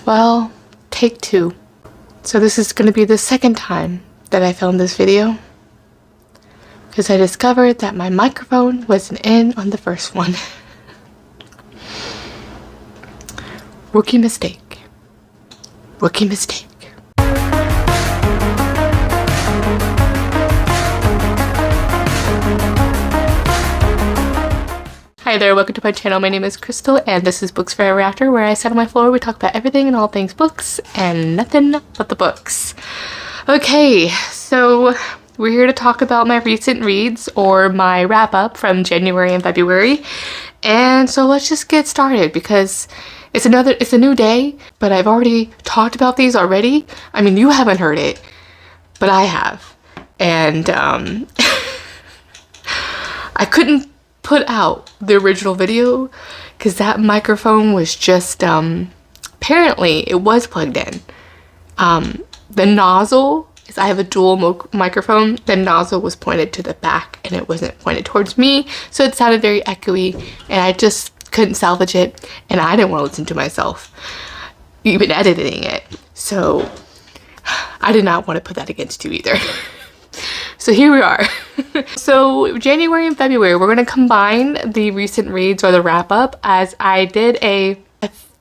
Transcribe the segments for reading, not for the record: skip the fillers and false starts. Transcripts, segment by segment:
Well, take two. So this is going to be the second time that I filmed this video, because I discovered that my microphone wasn't in on the first one. Rookie mistake. Rookie mistake. Hi there, welcome to my channel. My name is Crystal and this is Books Forever After, where I sit on my floor, we talk about everything and all things books and nothing but the books. Okay, so we're here to talk about my recent reads, or my wrap up from January and February. And so let's just get started, because it's a new day, but I've already talked about these already. I mean, you haven't heard it, but I have. And I couldn't put out the original video because that microphone was just apparently it was plugged in. The nozzle, is I have a dual microphone, the nozzle was pointed to the back and it wasn't pointed towards me, so it sounded very echoey and I just couldn't salvage it, and I didn't want to listen to myself even editing it, so I did not want to put that against you either. So here we are. So January and February, we're going to combine the recent reads, or the wrap up, as I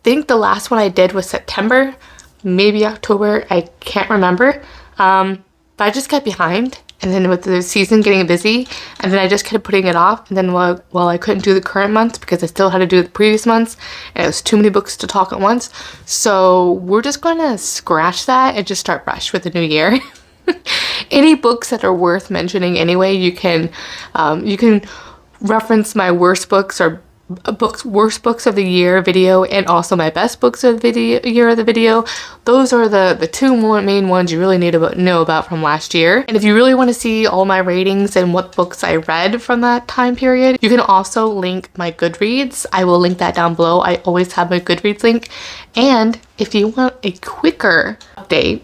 think the last one I did was September, maybe October, I can't remember. But I just got behind, and then with the season getting busy, and then I just kept putting it off, and then while I couldn't do the current months because I still had to do the previous months, and it was too many books to talk at once. So we're just going to scratch that and just start fresh with the new year. Any books that are worth mentioning anyway, you can reference my worst books, or worst books of the year video, and also my best books of the year of the video. Those are the two main ones you really need to know about from last year. And if you really want to see all my ratings and what books I read from that time period, you can also link my Goodreads. I will link that down below. I always have my Goodreads link. And if you want a quicker update,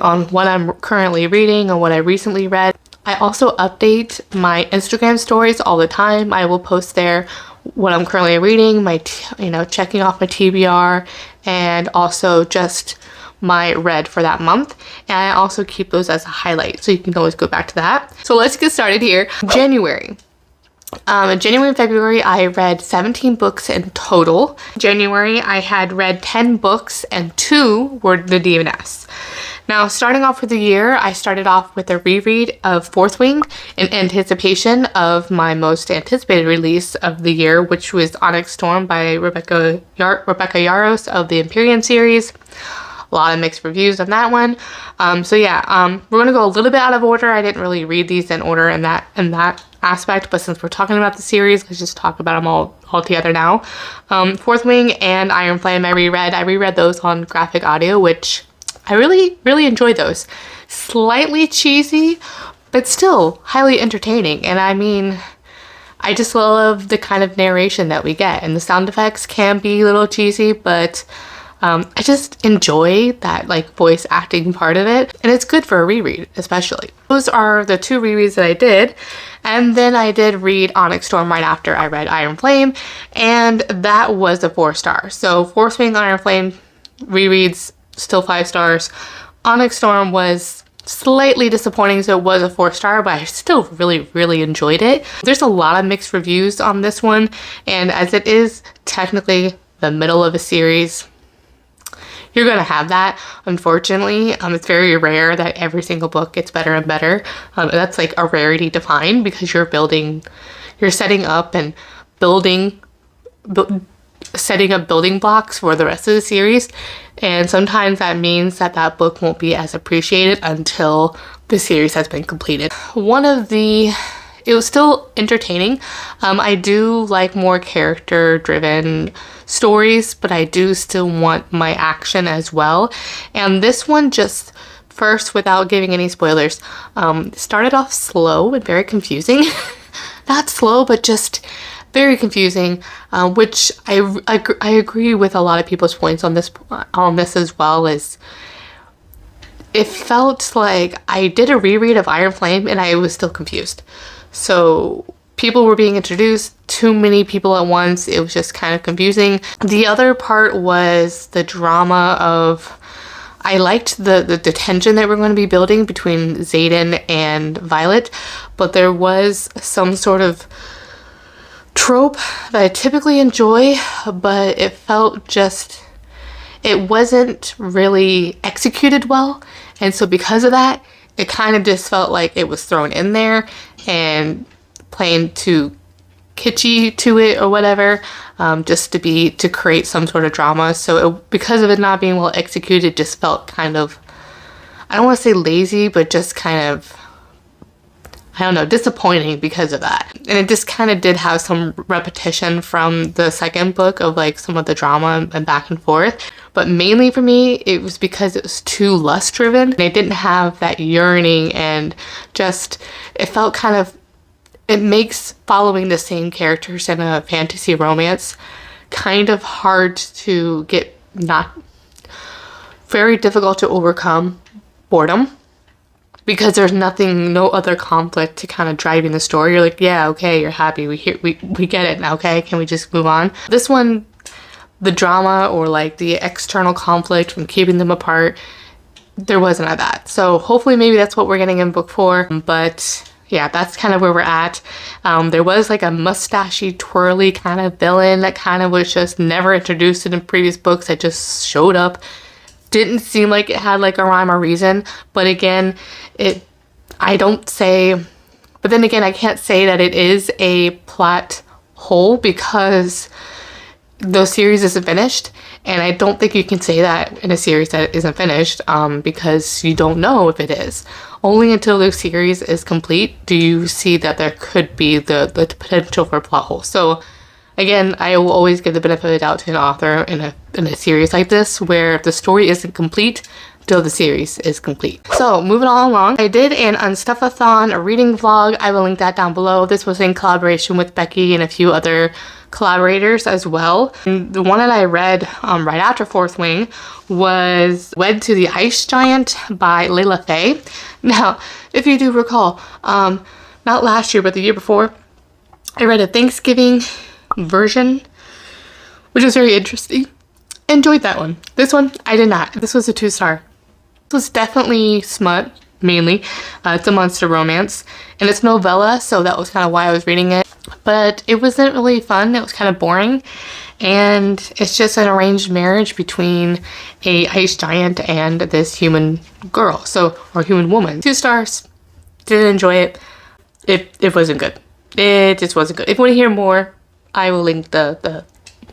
on what I'm currently reading or what I recently read, I also update my Instagram stories all the time. I will post there what I'm currently reading, checking off my TBR, and also just my read for that month. And I also keep those as a highlight, so you can always go back to that. So let's get started here. January. In January and February, I read 17 books in total. In January, I had read 10 books and 2 were the DNS. Now, starting off for the year, I started off with a reread of Fourth Wing in anticipation of my most anticipated release of the year, which was Onyx Storm by Rebecca Yarros of the Empyrean series. A lot of mixed reviews on that one. We're gonna go a little bit out of order. I didn't really read these in order in that aspect, but since we're talking about the series, let's just talk about them all together now. Fourth Wing and Iron Flame I reread those on graphic audio, which I really enjoyed those. Slightly cheesy, but still highly entertaining. And I mean, I just love the kind of narration that we get, and the sound effects can be a little cheesy, but I just enjoy that voice acting part of it, and it's good for a reread especially. Those are the 2 rereads that I did, and then I did read Onyx Storm right after I read Iron Flame, and that was a 4-star. So Fourth Wing, Iron Flame rereads, still 5 stars. Onyx Storm was slightly disappointing, so it was a 4-star, but I still really enjoyed it. There's a lot of mixed reviews on this one, and as it is technically the middle of a series, you're gonna have that, unfortunately. It's very rare that every single book gets better and better. That's like a rarity to find, because you're setting up and setting up building blocks for the rest of the series, and sometimes that means that book won't be as appreciated until the series has been completed. It was still entertaining. I do like more character-driven stories, but I do still want my action as well. And this one, just first, without giving any spoilers, started off slow and very confusing. Not slow, but just very confusing, which I agree with a lot of people's points on this as well. Is it felt like I did a reread of Iron Flame and I was still confused. So people were being introduced, too many people at once. It was just kind of confusing. The other part was the drama of, I liked the tension that we're going to be building between Xaden and Violet, but there was some sort of trope that I typically enjoy, but it felt just, it wasn't really executed well. And so because of that, it kind of just felt like it was thrown in there and playing too kitschy to it or whatever, just to create some sort of drama. So because of it not being well executed, it just felt kind of, I don't want to say lazy, but just kind of, I don't know, disappointing because of that. And it just kind of did have some repetition from the second book of like some of the drama and back and forth. But mainly for me, it was because it was too lust driven. It didn't have that yearning, and just, it felt kind of, it makes following the same characters in a fantasy romance kind of hard to get, not very difficult to overcome boredom, because there's nothing, no other conflict to kind of driving the story. You're like, yeah, okay, you're happy, we get it now, okay, can we just move on? This one, the drama or like the external conflict from keeping them apart, there wasn't of that. So hopefully maybe that's what we're getting in book 4, but yeah, that's kind of where we're at. There was like a mustachy, twirly kind of villain that kind of was just never introduced in previous books, that just showed up. Didn't seem like it had like a rhyme or reason, but again, I don't say, but then again, I can't say that it is a plot hole because the series isn't finished, and I don't think you can say that in a series that isn't finished, because you don't know if it is. Only until the series is complete do you see that there could be the potential for a plot hole. So again, I will always give the benefit of the doubt to an author in a series like this, where the story isn't complete till the series is complete. So moving on along, I did an Unstuff-a-thon, a reading vlog. I will link that down below. This was in collaboration with Becky and a few other collaborators as well. And the one that I read right after Fourth Wing was Wed to the Ice Giant by Layla Faye. Now, if you do recall, not last year, but the year before, I read a Thanksgiving version, which was very interesting. Enjoyed that one. This one, I did not. This was a 2-star. This was definitely smut, mainly. It's a monster romance, and it's novella, so that was kind of why I was reading it. But it wasn't really fun. It was kind of boring, and it's just an arranged marriage between a ice giant and this human girl, or human woman. 2 stars. Didn't enjoy it. It wasn't good. It just wasn't good. If you want to hear more, I will link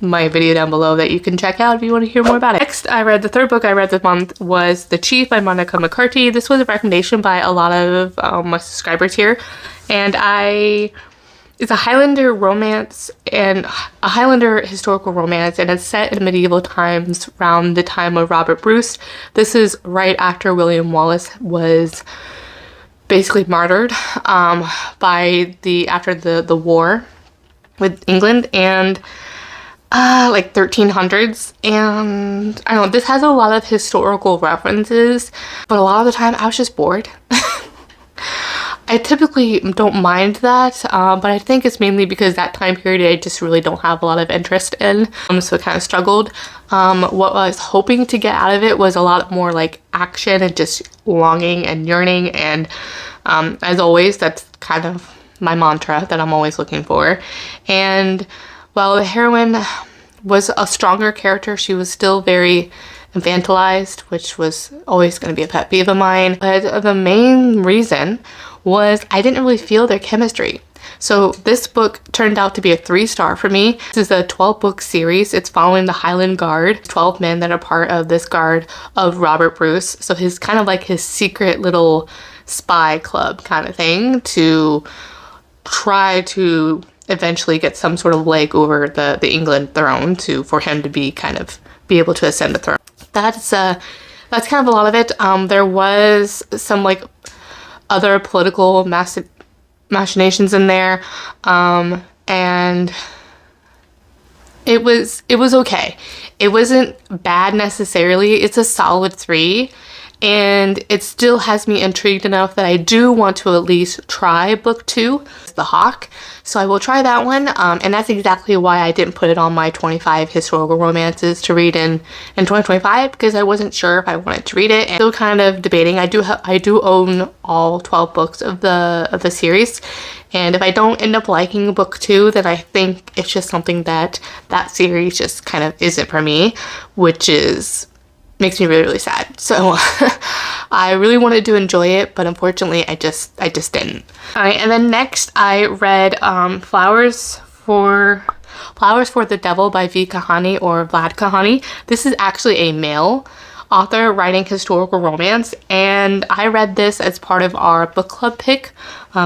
my video down below that you can check out if you want to hear more about it. Next, the third book I read this month was The Chief by McCarty. This was a recommendation by a lot of my subscribers here, and it's a Highlander romance, and a Highlander historical romance, and it's set in medieval times around the time of Robert Bruce. This is right after William Wallace was basically martyred after the war with England, and like 1300s. And I don't know, this has a lot of historical references, but a lot of the time I was just bored. I typically don't mind that, but I think it's mainly because that time period I just really don't have a lot of interest in, so it kind of struggled. What I was hoping to get out of it was a lot more like action and just longing and yearning, and as always, that's kind of my mantra that I'm always looking for. And while the heroine was a stronger character, she was still very infantilized, which was always going to be a pet peeve of mine. But the main reason was I didn't really feel their chemistry. So this book turned out to be a 3-star for me. This is a 12-book series. It's following the Highland Guard, 12 men that are part of this guard of Robert Bruce. So his kind of like his secret little spy club kind of thing to try to eventually get some sort of leg over the England throne for him to be able to ascend the throne. That's kind of a lot of it. There was some like other political machinations in there, and it was okay. It wasn't bad necessarily. It's a solid 3, and it still has me intrigued enough that I do want to at least try book 2, The Hawk. So I will try that one, and that's exactly why I didn't put it on my 25 historical romances to read in 2025, because I wasn't sure if I wanted to read it. And still kind of debating. I do own all 12 books of the series, and if I don't end up liking book 2, then I think it's just something that series just kind of isn't for me, which makes me really, really sad. So I really wanted to enjoy it, but unfortunately I just didn't. All right, and then next I read Flowers for the Devil by V. Kahany, or Vlad Kahany. This is actually a male author writing historical romance, and I read this as part of our book club pick,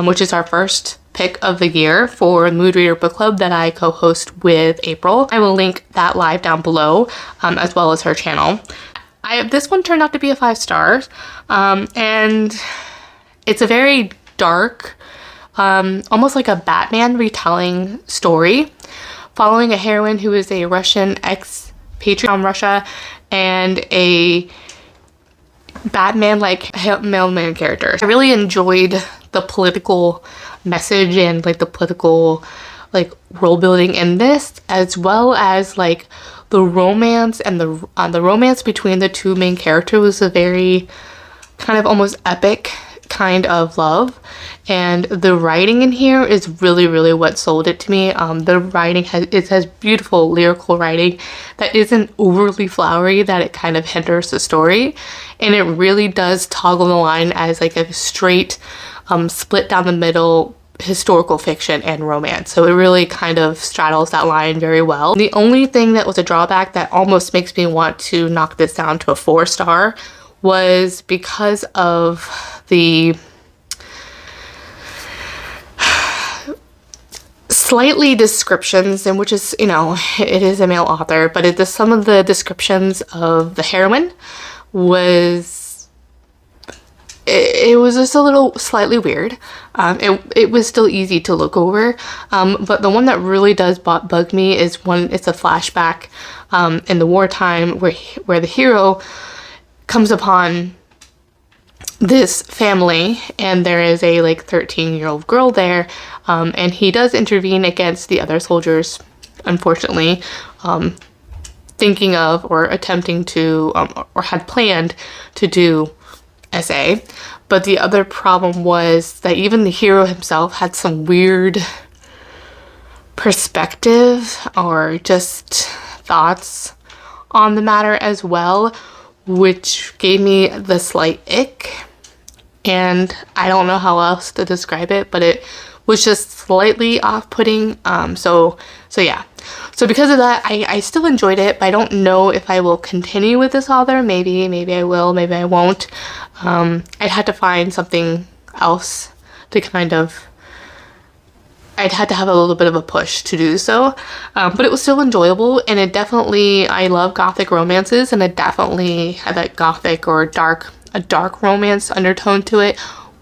which is our first pick of the year for Mood Reader Book Club that I co-host with April. I will link that live down below, as well as her channel. This one turned out to be a 5 stars, and it's a very dark, almost like a Batman retelling story, following a heroine who is a Russian expatriate from Russia and a Batman-like mailman character. I really enjoyed the political message and like the political world building in this, as well as like the romance, and the romance between the two main characters was a very kind of almost epic kind of love, and the writing in here is really, really what sold it to me. The writing has beautiful lyrical writing that isn't overly flowery that it kind of hinders the story, and it really does toggle the line as like a straight split down the middle historical fiction and romance. So it really kind of straddles that line very well. The only thing that was a drawback that almost makes me want to knock this down to a 4 star was because of the slightly descriptions, and which is, you know, it is a male author, but some of the descriptions of the heroine it was just a little slightly weird. It was still easy to look over, but the one that really does bug me is it's a flashback in the wartime where the hero comes upon this family, and there is a 13-year-old girl there, and he does intervene against the other soldiers, unfortunately, thinking of or attempting to or had planned to do SA. But the other problem was that even the hero himself had some weird perspective or just thoughts on the matter as well, which gave me the slight ick, and I don't know how else to describe it, but it was just slightly off-putting. So yeah. So because of that, I still enjoyed it, but I don't know if I will continue with this author. Maybe I will, maybe I won't. I'd have to find something else to I'd had to have a little bit of a push to do so, but it was still enjoyable, and I love gothic romances, and it definitely had that gothic or a dark romance undertone to it,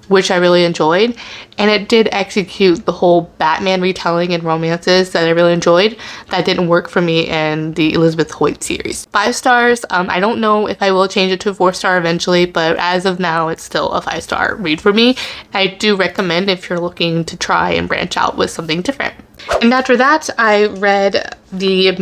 which I really enjoyed, and it did execute the whole Batman retelling and romances that I really enjoyed. That didn't work for me in the Elizabeth Hoyt series. 5 stars. I don't know if I will change it to a 4 star eventually, but as of now, it's still a 5 star read for me. I do recommend if you're looking to try and branch out with something different. And after that, I read the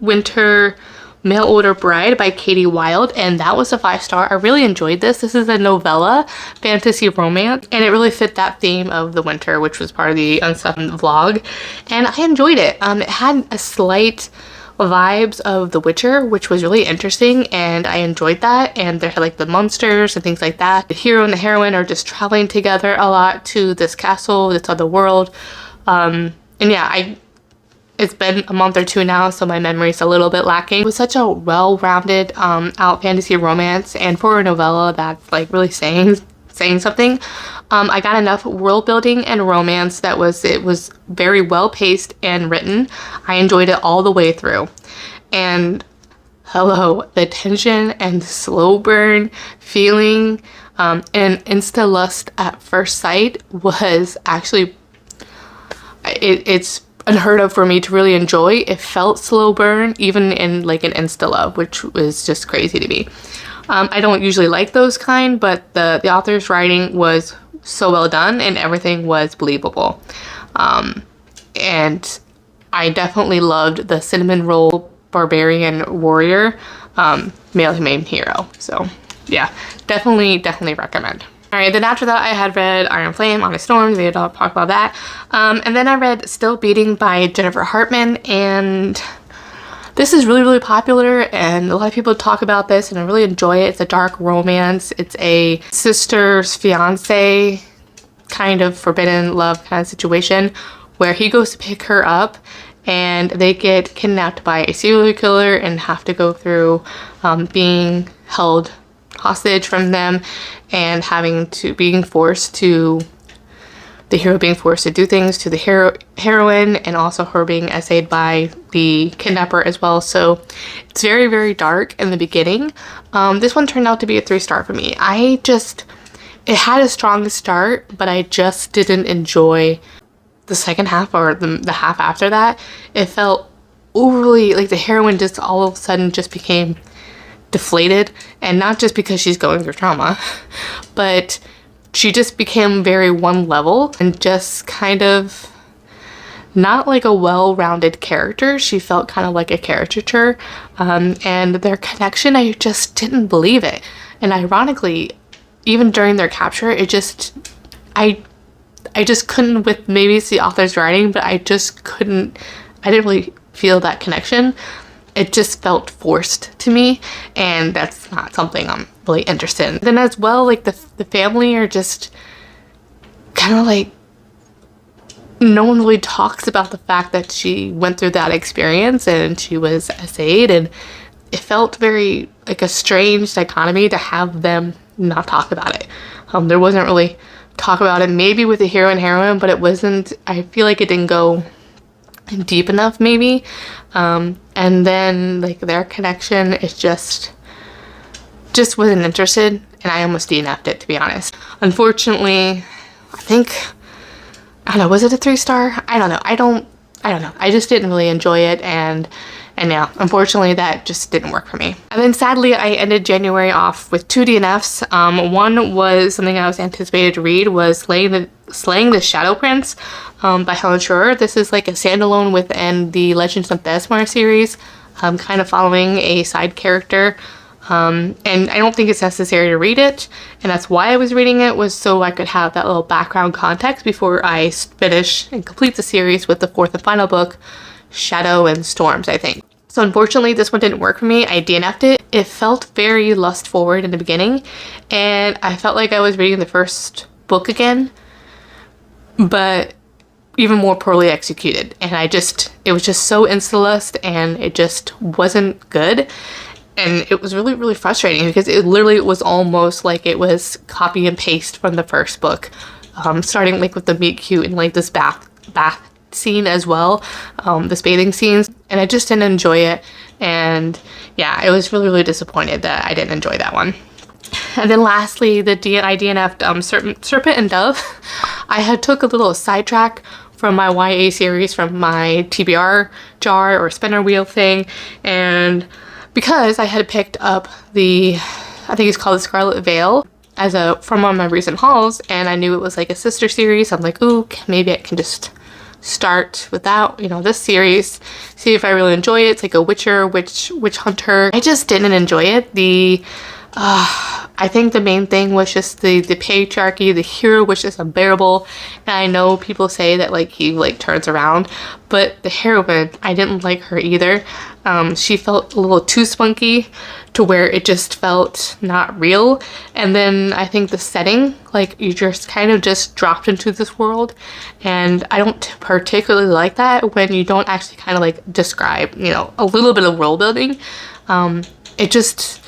Midwinter Mail Order Bride by Katie Wilde, and that was a 5 star. I really enjoyed this. This is a novella fantasy romance, and it really fit that theme of the winter, which was part of the Unstuff vlog, and I enjoyed it. It had a slight vibes of The Witcher, which was really interesting, and I enjoyed that, and there had the monsters and things like that. The hero and the heroine are just traveling together a lot to this castle, this other world, and yeah, it's been a month or two now, so my memory's a little bit lacking. It was such a well-rounded out fantasy romance, and for a novella that's really saying something, I got enough world building and romance that it was very well paced and written. I enjoyed it all the way through, and hello, the tension and slow burn feeling and insta lust at first sight was actually it's unheard of for me to really enjoy. It felt slow burn even in an insta love, which was just crazy to me. I don't usually like those kind, but the author's writing was so well done and everything was believable. And I definitely loved the cinnamon roll barbarian warrior, male to main hero. So yeah, definitely recommend. All right, then after that I had read Iron Flame, Honest Storm, we had all talked about that. And then I read Still Beating by Jennifer Hartmann, and this is really popular and a lot of people talk about this and I really enjoy it. It's a dark romance. It's a sister's fiance kind of forbidden love kind of situation where he goes to pick her up and they get kidnapped by a serial killer and have to go through being held hostage from them and being forced to do things to the heroine, and also her being essayed by the kidnapper as well. So it's very dark in the beginning. This one turned out to be a 3-star for me. It had a strong start, but I just didn't enjoy the second half or the half after that. It felt overly, like the heroine just all of a sudden just became deflated, and not just because she's going through trauma, but she just became very one level and just kind of not like a well-rounded character. She felt kind of like a caricature, and their connection, I just didn't believe it. And ironically, even during their capture, I just couldn't, with maybe it's the author's writing, but I didn't really feel that connection. It just felt forced to me, and that's not something I'm really interested in. Then as well, like the family are just kind of like, no one really talks about the fact that she went through that experience and she was essayed, and it felt very like a strange dichotomy to have them not talk about it. There wasn't really talk about it, maybe with the hero and heroine, but it wasn't, I feel like it didn't go deep enough maybe. And then like their connection is just wasn't interested, and I almost DNF'd it, to be honest. Unfortunately, I don't know, was it a 3-star? I don't know. I don't know. I just didn't really enjoy it, and yeah, unfortunately that just didn't work for me. And then sadly I ended January off with 2 DNFs. One was something I was anticipated to read, was Slaying the Shadow Prince by Helen Scheuerer. This is like a standalone within the Legends of Besmar series, kind of following a side character. And I don't think it's necessary to read it, and that's why I was reading it, was so I could have that little background context before I finish and complete the series with the 4th and final book, Shadow and Storms, I think. So unfortunately this one didn't work for me. I DNF'd it. It felt very lust forward in the beginning, and I felt like I was reading the first book again, but even more poorly executed. And it was just so insta-lust, and it just wasn't good. And it was really frustrating because it literally was almost like it was copy and paste from the first book, starting like with the meet cute and like this bath scene as well, this bathing scenes, and I just didn't enjoy it. And yeah, I was really disappointed that I didn't enjoy that one. And then lastly, I DNF'd Serpent and Dove. I had took a little sidetrack from my YA series, from my TBR jar or spinner wheel thing, and because I had picked up I think it's called the Scarlet Veil from one of my recent hauls, and I knew it was like a sister series. I'm like, ooh, maybe I can just start without, this series, see if I really enjoy it. It's like a witch hunter. I just didn't enjoy it. I think the main thing was just the patriarchy. The hero was just unbearable, and I know people say that like he like turns around, but the heroine, I didn't like her either. She felt a little too spunky to where it just felt not real. And then I think the setting, like you just kind of just dropped into this world, and I don't particularly like that when you don't actually kind of like describe, a little bit of world building. It just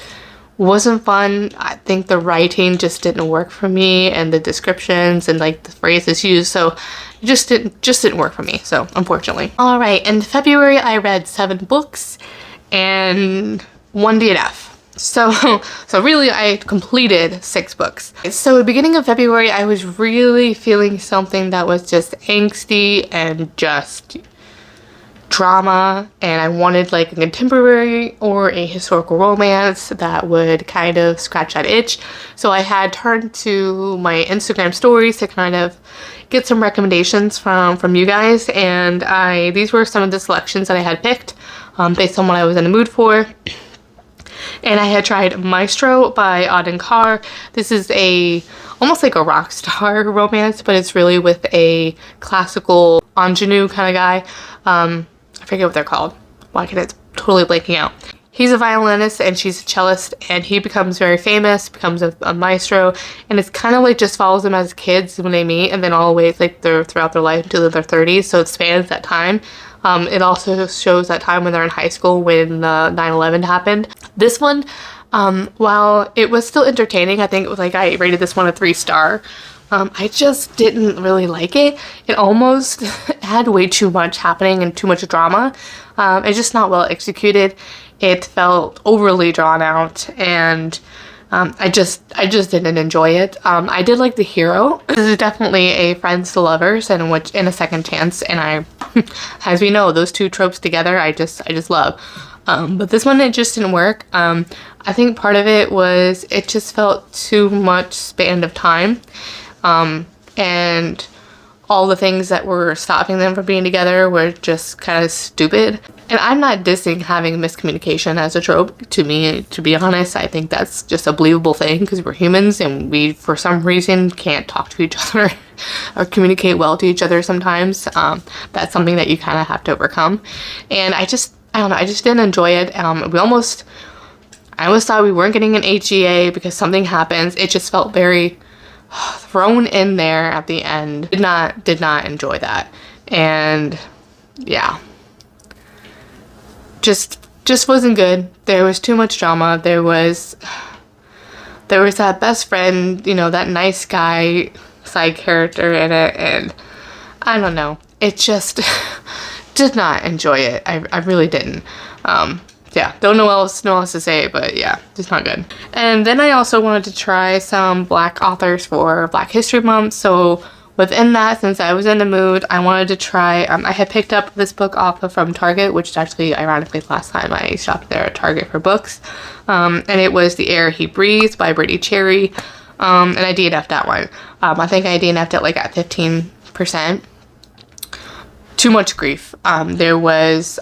wasn't fun. I think the writing just didn't work for me, and the descriptions and like the phrases used, so it just didn't work for me, so unfortunately. All right, in February I read 7 books and 1 DNF. So really I completed 6 books. So at the beginning of February I was really feeling something that was just angsty and just drama, and I wanted like a contemporary or a historical romance that would kind of scratch that itch. So I had turned to my Instagram stories to kind of get some recommendations from you guys, and these were some of the selections that I had picked based on what I was in the mood for. And I had tried Maestro by Auden. This is almost like a rock star romance, but it's really with a classical ingenue kind of guy. I forget what they're called. Why can it's totally blanking out. He's a violinist and she's a cellist, and he becomes very famous, becomes a maestro, and it's kind of like just follows them as kids when they meet, and then all the way like throughout their life until their 30s, so it spans that time. It also shows that time when they're in high school when 9/11 happened. This one, while it was still entertaining, I think it was like I rated this one a 3-star. I just didn't really like it. It almost had way too much happening and too much drama. It's just not well executed. It felt overly drawn out, and I just didn't enjoy it. I did like the hero. This is definitely a friends to lovers and a second chance, and as we know, those two tropes together, I just love. But this one, it just didn't work. I think part of it was it just felt too much span of time. And all the things that were stopping them from being together were just kind of stupid. And I'm not dissing having miscommunication as a trope. To me, to be honest, I think that's just a believable thing because we're humans and we, for some reason, can't talk to each other or communicate well to each other sometimes. That's something that you kind of have to overcome. And I don't know, I just didn't enjoy it. I almost thought we weren't getting an HEA because something happens. It just felt very thrown in there at the end. Did not enjoy that. And yeah, just wasn't good. There was too much drama. There was that best friend, you know, that nice guy side character in it, and I don't know, it just did not enjoy it. I really didn't. Yeah, don't know what else to say, but yeah, just not good. And then I also wanted to try some Black authors for Black History Month. So within that, since I was in the mood, I wanted to try, I had picked up this book off of from Target, which is actually ironically the last time I shopped there at Target for books. And it was The Air He Breathes by Brittany. And I DNF'd that one. I think I DNF'd it like at 15%. Too much grief. There was...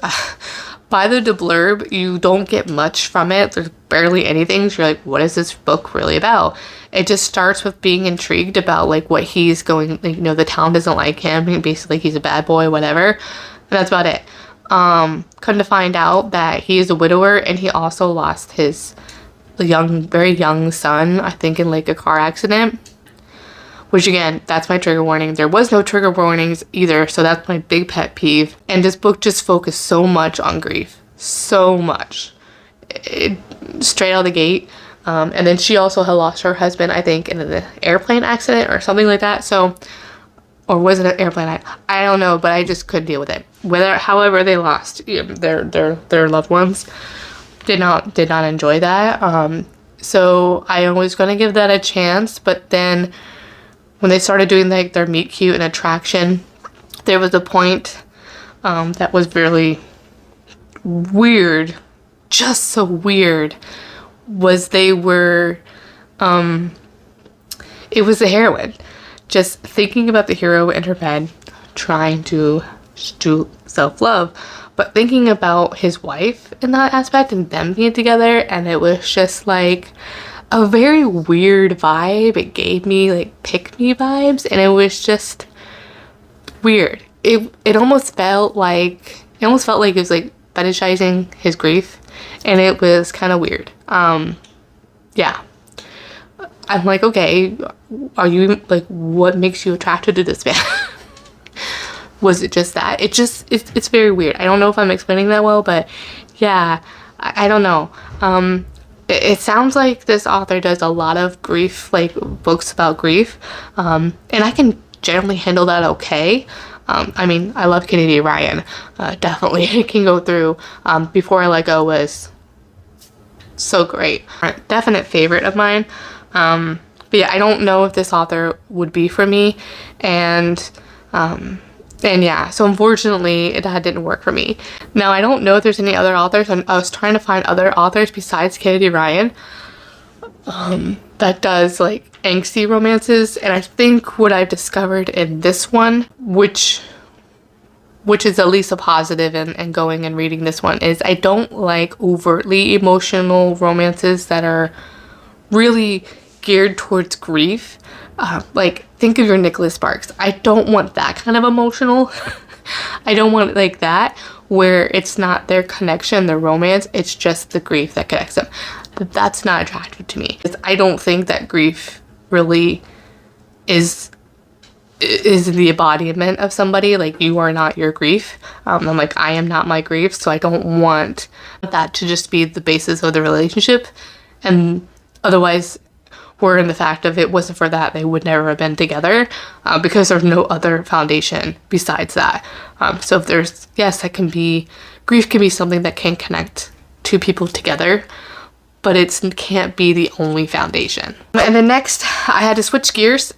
by the blurb, you don't get much from it. There's barely anything. So you're like, what is this book really about? It just starts with being intrigued about like what he's going, like, you know, the town doesn't like him. Basically, he's a bad boy, whatever. And that's about it. Come to find out that he is a widower and he also lost his very young son, I think in like a car accident. Which again, that's my trigger warning. There was no trigger warnings either, so that's my big pet peeve. And this book just focused so much on grief. So much. Straight out of the gate. And then she also had lost her husband, I think, in an airplane accident or something like that. So, or was it an airplane? I don't know, but I just couldn't deal with it. However they lost their loved ones. Did not enjoy that. So I was going to give that a chance, but then when they started doing like their meet cute and attraction, there was a point that was really weird, just so weird, was they were, it was the heroine just thinking about the hero in her bed, trying to do self-love, but thinking about his wife in that aspect and them being together, and it was just like a very weird vibe. It gave me like pick me vibes, and it was just weird. It almost felt like it was like fetishizing his grief, and it was kind of weird. Yeah, I'm like, okay, are you like, what makes you attracted to this man? Was it just that? It's very weird. I don't know if I'm explaining that well, but yeah, I don't know. It sounds like this author does a lot of grief, like books about grief, and I can generally handle that okay. I mean, I love Kennedy Ryan. Definitely can go through. Before I Let Go was so great. Definite favorite of mine. But yeah, I don't know if this author would be for me, and And yeah, so unfortunately that didn't work for me. Now I don't know if there's any other authors, and I was trying to find other authors besides Katie Ryan that does like angsty romances, and I think what I've discovered in this one, which is at least a positive in going and reading this one, is I don't like overtly emotional romances that are really geared towards grief. Like, think of your Nicholas Sparks. I don't want that kind of emotional. I don't want like that, where it's not their connection, their romance, it's just the grief that connects them. That's not attractive to me. I don't think that grief really is the embodiment of somebody. Like, you are not your grief. I'm like, I am not my grief, so I don't want that to just be the basis of the relationship. And otherwise, we're in the fact of it wasn't for that, they would never have been together, because there's no other foundation besides that. So if there's, yes, that can be, grief can be something that can connect two people together, but it can't be the only foundation. And then next, I had to switch gears.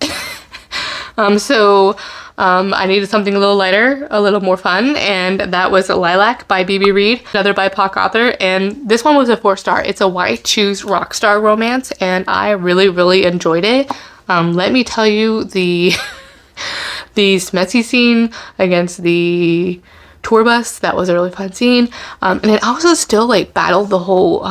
I needed something a little lighter, a little more fun, and that was Lilac by B.B. Reid, another BIPOC author, and this one was a 4-star. It's a white choose rock star romance, and I really, really enjoyed it. Let me tell you, the Smetsy scene against the tour bus, that was a really fun scene, and it also still like battled the whole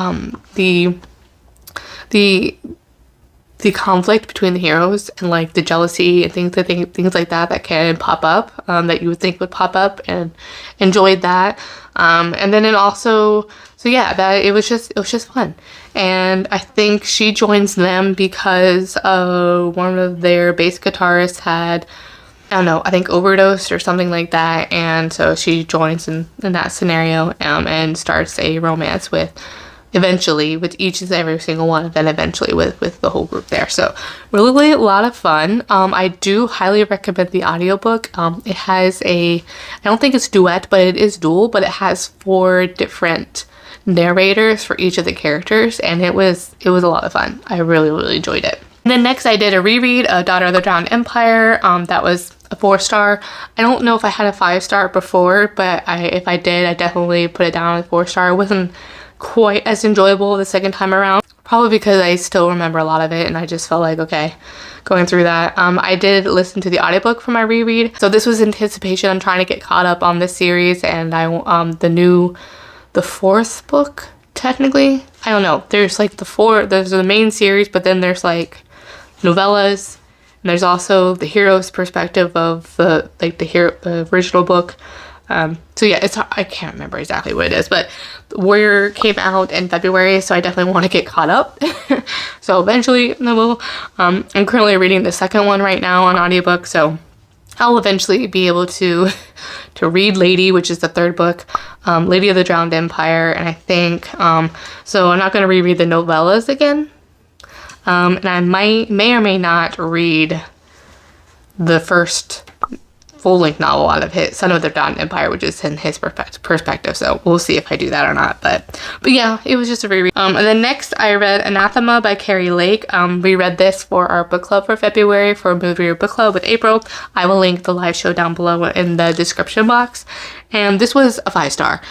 the conflict between the heroes and like the jealousy and things like that can pop up, that you would think would pop up, and enjoyed that. And then it also, so yeah, that it was just fun. And I think she joins them because one of their bass guitarists had, I don't know, I think overdosed or something like that, and so she joins in that scenario, and starts a romance eventually with each and every single one, and then eventually with the whole group there. So really a lot of fun. I do highly recommend the audiobook. It has I don't think it's duet, but it is dual, but it has 4 different narrators for each of the characters, and it was a lot of fun. I really enjoyed it. And then next I did a reread of Daughter of the Drowned Empire. That was a 4-star. I don't know if I had a 5-star before, but if I did, I definitely put it down as 4-star. It wasn't quite as enjoyable the second time around, probably because I still remember a lot of it, and I just felt like, okay, going through that. I did listen to the audiobook for my reread, so this was anticipation. I'm trying to get caught up on this series, and the 4th book, technically, I don't know, there's like there's the main series, but then there's like novellas, and there's also the hero's perspective of the original book. So yeah, I can't remember exactly what it is, but Warrior came out in February, so I definitely want to get caught up. So eventually I will. I'm currently reading the second one right now on audiobook, so I'll eventually be able to read Lady, which is the 3rd book, Lady of the Drowned Empire, and I think, so I'm not going to reread the novellas again, and I may or may not read the first full-length novel out of his Son of the Dawn Empire, which is in his perspective, so we'll see if I do that or not, but yeah, it was just a reread. And then next I read Anathema by Keri Lake. We read this for our book club for February, for Movie Book Club with April. I will link the live show down below in the description box, and this was a 5-star.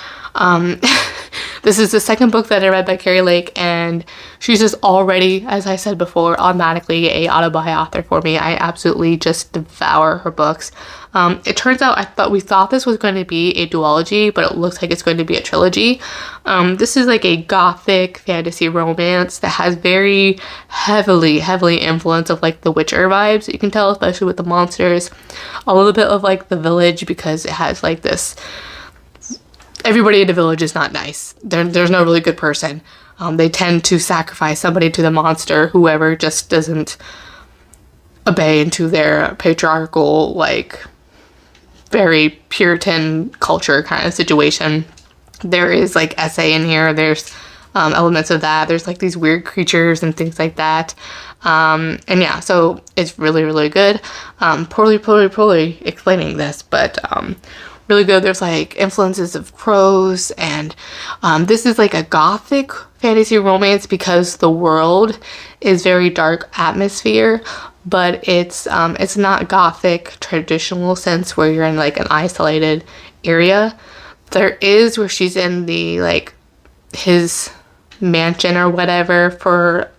This is the second book that I read by Keri Lake, and she's just already, as I said before, automatically a auto-buy author for me. I absolutely just devour her books. It turns out we thought this was going to be a duology, but it looks like it's going to be a trilogy. This is like a gothic fantasy romance that has very heavily influence of like the Witcher vibes. You can tell, especially with the monsters, a little bit of like The Village, because it has like this, everybody in the village is not nice. There's no really good person. They tend to sacrifice somebody to the monster, whoever just doesn't obey into their patriarchal, like, very Puritan culture kind of situation. There is like essay in here. There's elements of that. There's like these weird creatures and things like that. And yeah, so it's really good. Poorly explaining this, but really good. There's like influences of crows, and this is like a gothic fantasy romance because the world is very dark atmosphere, but it's not gothic traditional sense where you're in like an isolated area. There is where she's in the like his mansion or whatever for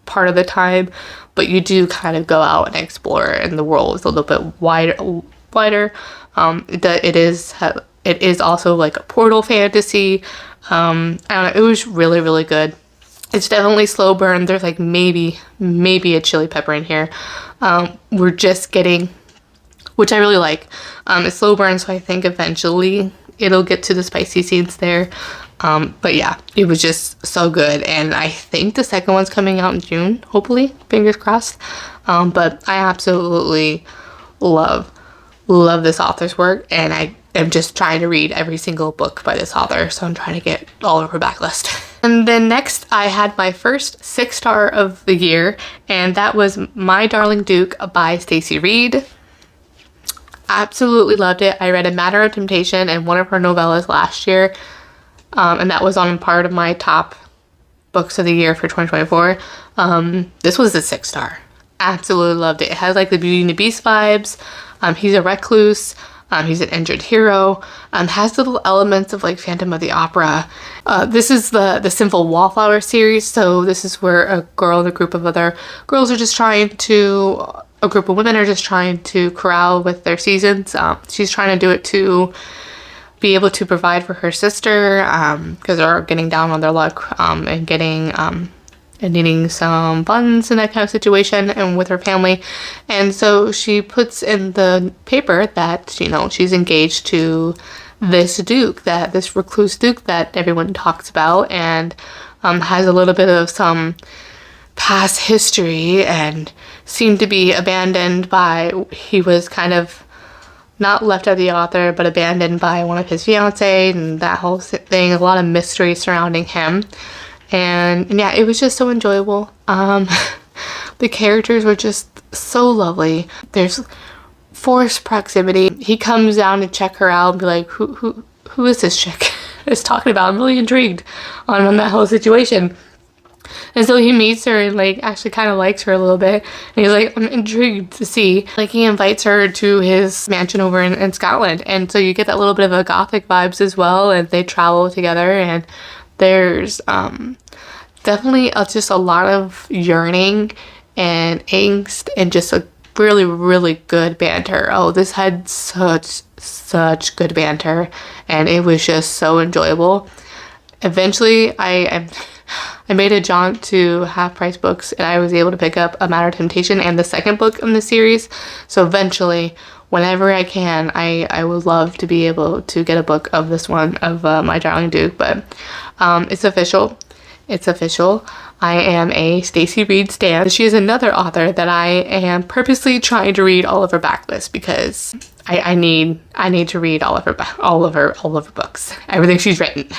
part of the time, but you do kind of go out and explore, and the world is a little bit wider. It is also like a portal fantasy. I don't know, it was really, really good. It's definitely slow burn. There's like maybe a chili pepper in here. We're just getting, which I really like. It's slow burn, so I think eventually it'll get to the spicy scenes there. But yeah, it was just so good, and I think the second one's coming out in June, hopefully, fingers crossed. But I absolutely love this author's work, and I am just trying to read every single book by this author, so I'm trying to get all of her backlist. And then next I had my first 6-star of the year, and that was My Darling Duke by Stacy Reid. Absolutely loved it. I read A Matter of Temptation and one of her novellas last year, and that was on part of my top books of the year for 2024. This was a 6-star. Absolutely loved it. It has like the Beauty and the Beast vibes. He's a recluse. He's an injured hero. Has little elements of like Phantom of the Opera. This is the Sinful Wallflower series. So this is where a girl and a group of other girls are just trying to, a group of women are just trying to corral with their seasons. She's trying to do it to be able to provide for her sister, because they're getting down on their luck, and getting and needing some funds in that kind of situation, and with her family. And so she puts in the paper that, you know, she's engaged to this duke, this recluse duke that everyone talks about, and has a little bit of some past history and seemed to be abandoned by, he was kind of not left of the author, but abandoned by one of his fiancés, and that whole thing, a lot of mystery surrounding him. And yeah, it was just so enjoyable. The characters were just so lovely. There's forced proximity. He comes down to check her out and be like, who is this chick is talking about? I'm really intrigued on that whole situation. And so he meets her and like actually kind of likes her a little bit. And he's like, I'm intrigued to see. Like he invites her to his mansion over in Scotland. And so you get that little bit of a gothic vibes as well. And they travel together, and there's definitely just a lot of yearning and angst and just a really, really good banter. Oh, this had such good banter, and it was just so enjoyable. Eventually, I made a jaunt to Half Price Books, and I was able to pick up A Matter of Temptation and the second book in the series. So eventually, whenever I can, I would love to be able to get a book of this one, of My Darling Duke. But it's official. It's official. I am a Stacy Reid stan. She is another author that I am purposely trying to read all of her backlist, because I need to read all of her books, everything she's written.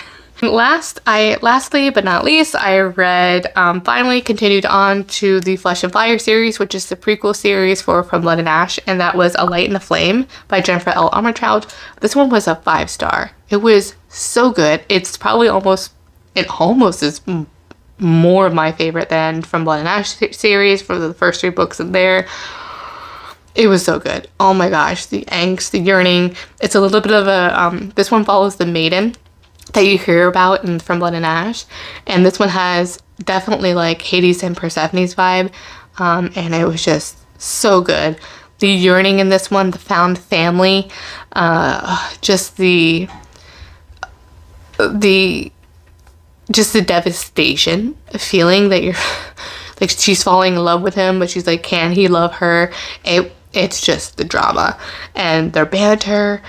Lastly but not least, I read, finally continued on to the Flesh and Fire series, which is the prequel series for From Blood and Ash, and that was A Light and a Flame by Jennifer L. Armentrout. This one was a 5-star. It was so good. It's probably almost is more of my favorite than From Blood and Ash series for the first 3 books in there. It was so good. Oh my gosh, the angst, the yearning. It's a little bit of a, this one follows the maiden that you hear about in From Blood and Ash, and this one has definitely like Hades and Persephone's vibe, and it was just so good. The yearning in this one, the found family, just the devastation feeling that you're like, she's falling in love with him, but she's like, can he love her? It's just the drama and their banter.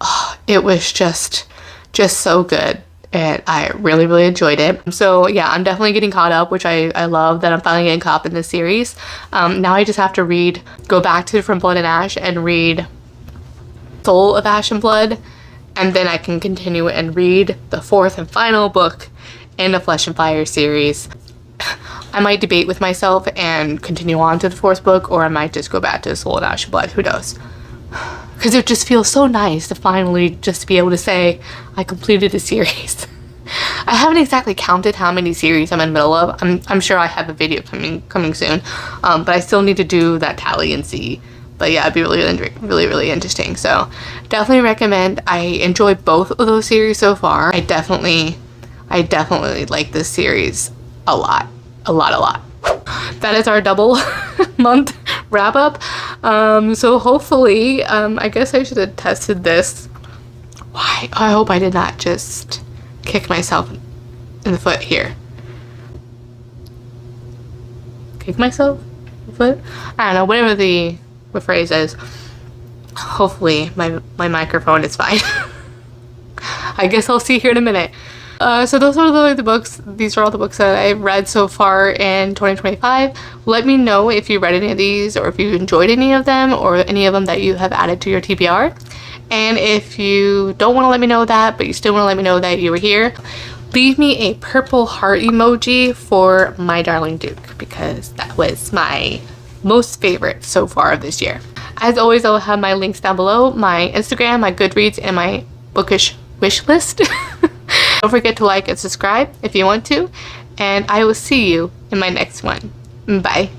Oh, it was just so good, and I really, really enjoyed it. So yeah, I'm definitely getting caught up, which I love that I'm finally getting caught up in this series. Now I just have to go back to From Blood and Ash and read Soul of Ash and Blood, and then I can continue and read the 4th and final book in the Flesh and Fire series. I might debate with myself and continue on to the 4th book, or I might just go back to Soul of Ash and Blood, who knows. Because it just feels so nice to finally just be able to say I completed a series. I haven't exactly counted how many series I'm in the middle of. I'm sure I have a video coming soon, but I still need to do that tally and see. But yeah, it'd be really interesting. So definitely recommend. I enjoy both of those series so far. I definitely like this series a lot. That is our double month wrap up. So hopefully, I guess I should have tested this. Why? I hope I did not just kick myself in the foot here. Kick myself in the foot? I don't know, whatever the phrase is. Hopefully my microphone is fine. I guess I'll see here in a minute. So those are the books. These are all the books that I've read so far in 2025. Let me know if you read any of these, or if you enjoyed any of them, or any of them that you have added to your TBR. And if you don't want to let me know that, but you still want to let me know that you were here, leave me a purple heart emoji for My Darling Duke, because that was my most favorite so far of this year. As always, I'll have my links down below, my Instagram, my Goodreads, and my bookish wish list. Don't forget to like and subscribe if you want to, and I will see you in my next one. Bye.